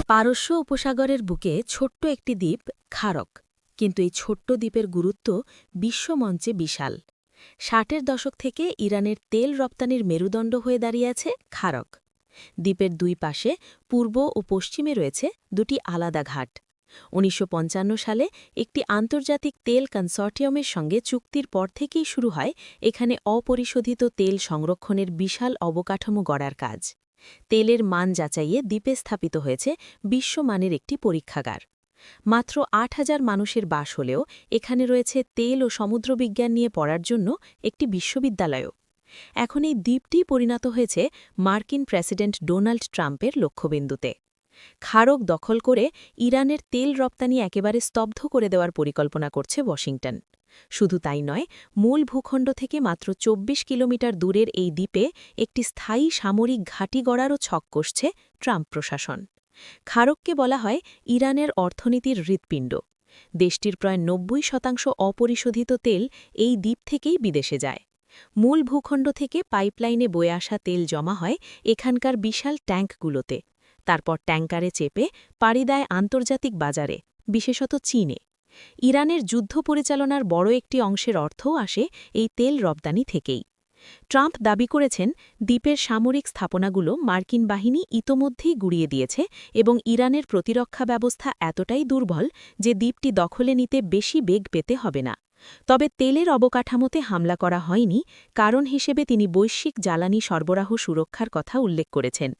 পারস্য উপসাগরের বুকে ছোট্ট একটি দ্বীপ খারক, কিন্তু এই ছোট্ট দ্বীপের গুরুত্ব বিশ্বমঞ্চে বিশাল। ৬০-এর দশক থেকে ইরানের তেল রপ্তানির মেরুদণ্ড হয়ে দাঁড়িয়ে আছে খারক। দ্বীপের দুই পাশে পূর্ব ও পশ্চিমে রয়েছে দুটি আলাদা ঘাট। ১৯৫৫ সালে একটি আন্তর্জাতিক তেল কনসর্টিয়ামের সঙ্গে চুক্তির পর থেকেই শুরু হয় এখানে অপরিশোধিত তেল সংরক্ষণের বিশাল অবকাঠামো গড়ার কাজ। তেলের মান যাচাইয়ে দ্বীপে স্থাপিত হয়েছে বিশ্বমানের একটি পরীক্ষাগার। মাত্র ৮,০০০ মানুষের বাস হলেও এখানে রয়েছে তেল ও সমুদ্রবিজ্ঞান নিয়ে পড়ার জন্য একটি বিশ্ববিদ্যালয়ও। এখন এই দ্বীপটি পরিণত হয়েছে মার্কিন প্রেসিডেন্ট ডোনাল্ড ট্রাম্পের লক্ষ্যবিন্দুতে। খারক দখল করে ইরানের তেল রপ্তানি একেবারে স্তব্ধ করে দেওয়ার পরিকল্পনা করছে ওয়াশিংটন। শুধু তাই নয়, মূল ভূখণ্ড থেকে মাত্র ২৪ কিলোমিটার দূরের এই দ্বীপে একটি স্থায়ী সামরিক ঘাঁটি গড়ারও ছক কষছে ট্রাম্প প্রশাসন। খারককে বলা হয় ইরানের অর্থনীতির হৃৎপিণ্ড। দেশটির প্রায় ৯০% অপরিশোধিত তেল এই দ্বীপ থেকেই বিদেশে যায়। মূল ভূখণ্ড থেকে পাইপলাইনে বয়ে আসা তেল জমা হয় এখানকার বিশাল ট্যাঙ্কগুলোতে, তারপর ট্যাঙ্কারে চেপে পাড়ি দেয় আন্তর্জাতিক বাজারে, বিশেষত চীনে। ইরানের যুদ্ধ পরিচালনার বড় একটি অংশের অর্থও আসে এই তেল রপ্তানি থেকেই। ট্রাম্প দাবি করেছেন দ্বীপের সামরিক স্থাপনাগুলো মার্কিন বাহিনী ইতোমধ্যেই গুড়িয়ে দিয়েছে এবং ইরানের প্রতিরক্ষা ব্যবস্থা এতটাই দুর্বল যে দ্বীপটি দখলে নিতে বেশি বেগ পেতে হবে না। তবে তেলের অবকাঠামোতে হামলা করা হয়নি, কারণ হিসেবে তিনি বৈশ্বিক জ্বালানি সরবরাহ সুরক্ষার কথা উল্লেখ করেছেন।